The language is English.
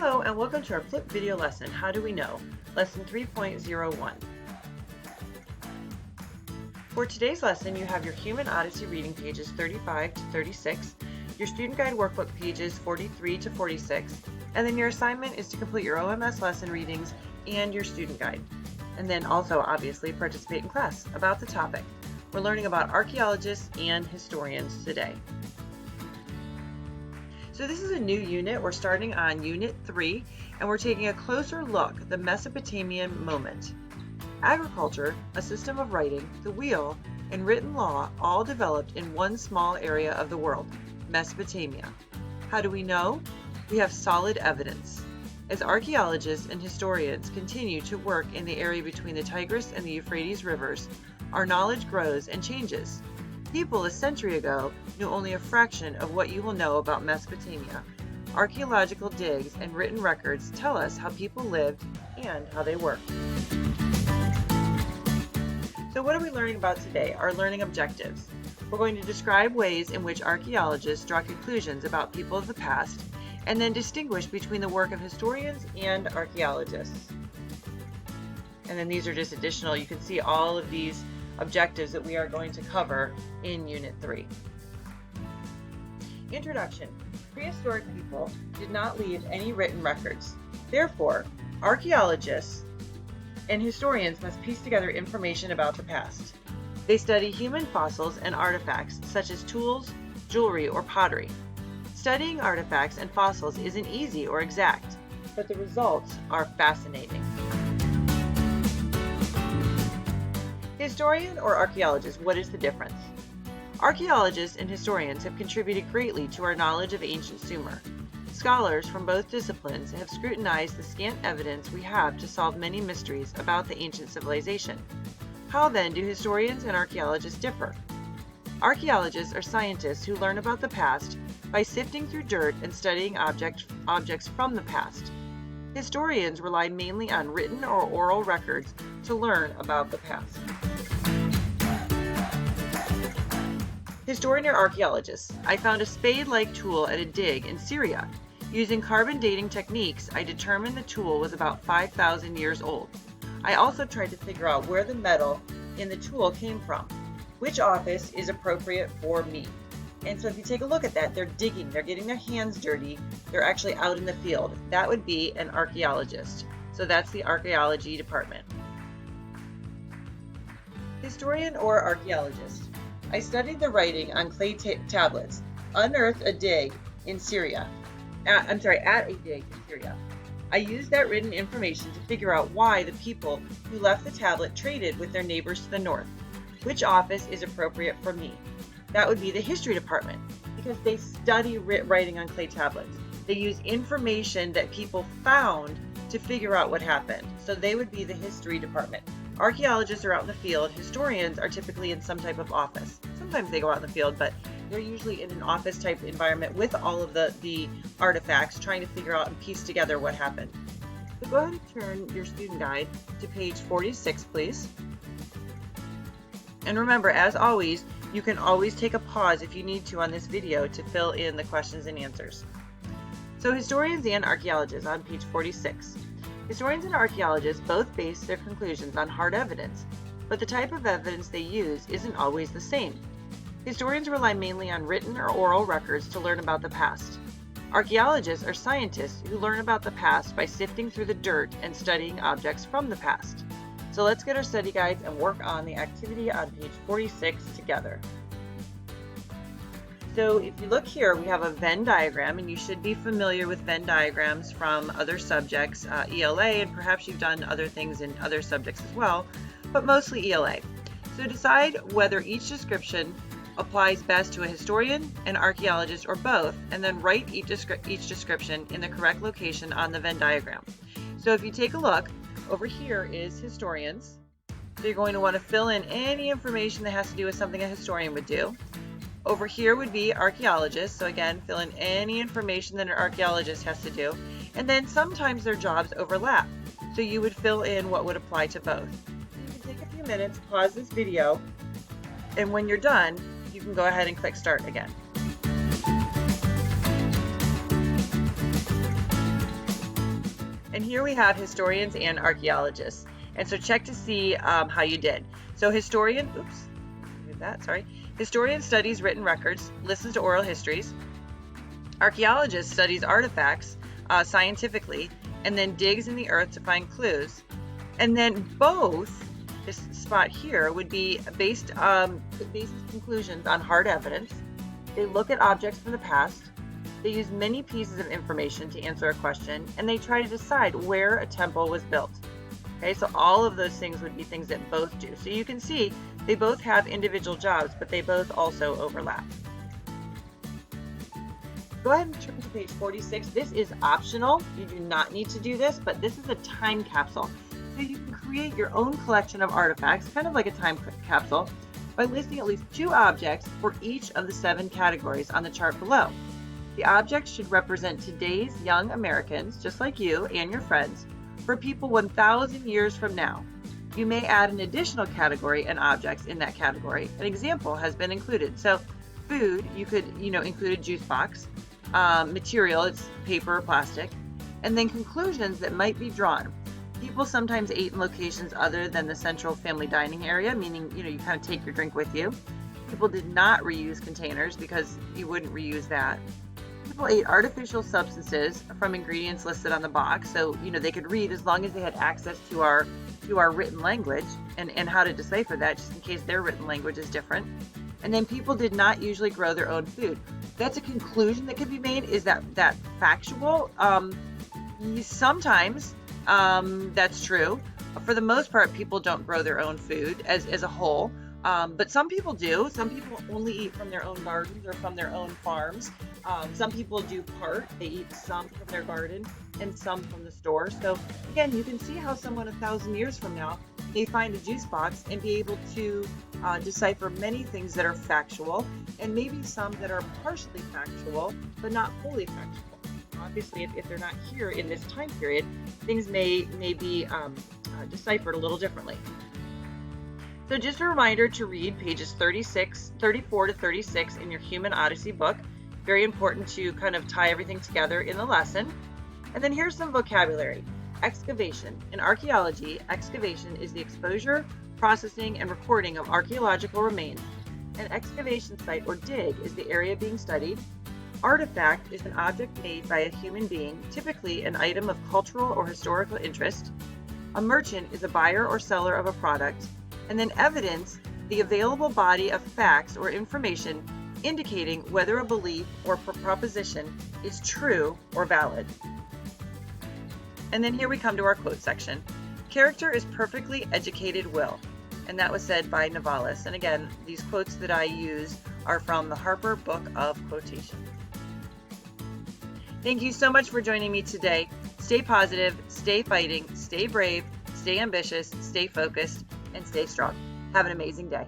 Hello and welcome to our flip video lesson, How Do We Know? Lesson 3.01. For today's lesson, you have your Human Odyssey reading pages 35 to 36, your student guide workbook pages 43 to 46, and then your assignment is to complete your OMS lesson readings and your student guide. And then also, obviously, participate in class about the topic. We're learning about archaeologists and historians today. So this is a new unit. We're starting on Unit 3, and we're taking a closer look at the Mesopotamian moment. Agriculture, a system of writing, the wheel, and written law all developed in one small area of the world, Mesopotamia. How do we know? We have solid evidence. As archaeologists and historians continue to work in the area between the Tigris and the Euphrates rivers, our knowledge grows and changes. People a century ago knew only a fraction of what you will know about Mesopotamia. Archaeological digs and written records tell us how people lived and how they worked. So what are we learning about today? Our learning objectives. We're going to describe ways in which archaeologists draw conclusions about people of the past, and then distinguish between the work of historians and archaeologists. And then these are just additional, you can see all of these objectives that we are going to cover in Unit 3. Introduction. Prehistoric people did not leave any written records. Therefore, archaeologists and historians must piece together information about the past. They study human fossils and artifacts such as tools, jewelry, or pottery. Studying artifacts and fossils isn't easy or exact, but the results are fascinating. Historian or archaeologist, what is the difference? Archaeologists and historians have contributed greatly to our knowledge of ancient Sumer. Scholars from both disciplines have scrutinized the scant evidence we have to solve many mysteries about the ancient civilization. How then do historians and archaeologists differ? Archaeologists are scientists who learn about the past by sifting through dirt and studying objects from the past. Historians rely mainly on written or oral records to learn about the past. Historian or archaeologist. I found a spade-like tool at a dig in Syria. Using carbon dating techniques, I determined the tool was about 5,000 years old. I also tried to figure out where the metal in the tool came from. Which office is appropriate for me? And so if you take a look at that, they're digging, they're getting their hands dirty, they're actually out in the field. That would be an archaeologist. So that's the archaeology department. Historian or archaeologist. I studied the writing on clay tablets, unearthed a dig in Syria. At a dig in Syria. I used that written information to figure out why the people who left the tablet traded with their neighbors to the north. Which office is appropriate for me? That would be the history department, because they study writing on clay tablets. They use information that people found to figure out what happened. So they would be the history department. Archaeologists are out in the field. Historians are typically in some type of office. Sometimes they go out in the field, but they're usually in an office type environment with all of the artifacts, trying to figure out and piece together what happened. So go ahead and turn your student guide to page 46, please. And remember, as always, you can always take a pause if you need to on this video to fill in the questions and answers. So historians and archaeologists on page 46. Historians and archaeologists both base their conclusions on hard evidence, but the type of evidence they use isn't always the same. Historians rely mainly on written or oral records to learn about the past. Archaeologists are scientists who learn about the past by sifting through the dirt and studying objects from the past. So let's get our study guides and work on the activity on page 46 together. So if you look here, we have a Venn diagram, and you should be familiar with Venn diagrams from other subjects, ELA, and perhaps you've done other things in other subjects as well, but mostly ELA. So decide whether each description applies best to a historian, an archaeologist, or both, and then write each description in the correct location on the Venn diagram. So if you take a look, over here is historians. So you're going to want to fill in any information that has to do with something a historian would do. Over here would be archaeologists. So again, fill in any information that an archaeologist has to do. And then sometimes their jobs overlap. So you would fill in what would apply to both. So you can take a few minutes, pause this video, and when you're done, you can go ahead and click start again. And here we have historians and archaeologists. And so check to see how you did. So historian studies written records, listens to oral histories. Archaeologist studies artifacts scientifically, and then digs in the earth to find clues. And then both, this spot here, would be based conclusions on hard evidence. They look at objects from the past. They use many pieces of information to answer a question, and they try to decide where a temple was built. Okay, so all of those things would be things that both do. So you can see they both have individual jobs, but they both also overlap. Go ahead and turn to page 46. This is optional. You do not need to do this, but this is a time capsule. So you can create your own collection of artifacts, kind of like a time capsule, by listing at least 2 objects for each of the 7 categories on the chart below. The objects should represent today's young Americans, just like you and your friends, for people 1,000 years from now. You may add an additional category and objects in that category. An example has been included. So food, you could include a juice box. Material, it's paper or plastic. And then conclusions that might be drawn. People sometimes ate in locations other than the central family dining area, meaning you kind of take your drink with you. People did not reuse containers because you wouldn't reuse that. People ate artificial substances from ingredients listed on the box, so they could read as long as they had access to our written language and how to decipher that, just in case their written language is different. And then people did not usually grow their own food. That's a conclusion that could be made. Is that factual? Sometimes that's true. For the most part, people don't grow their own food as a whole. But some people do. Some people only eat from their own gardens or from their own farms. Some people do part. They eat some from their garden and some from the store. So again, you can see how someone 1,000 years from now may find a juice box and be able to decipher many things that are factual, and maybe some that are partially factual, but not fully factual. Obviously, if they're not here in this time period, things may be deciphered a little differently. So just a reminder to read pages 34 to 36 in your Human Odyssey book. Very important to kind of tie everything together in the lesson. And then here's some vocabulary. Excavation. In archaeology, excavation is the exposure, processing, and recording of archaeological remains. An excavation site or dig is the area being studied. Artifact is an object made by a human being, typically an item of cultural or historical interest. A merchant is a buyer or seller of a product. And then evidence, the available body of facts or information indicating whether a belief or proposition is true or valid. And then here we come to our quote section. Character is perfectly educated will. And that was said by Novalis. And again, these quotes that I use are from the Harper Book of Quotation. Thank you so much for joining me today. Stay positive, stay fighting, stay brave, stay ambitious, stay focused, and stay strong. Have an amazing day.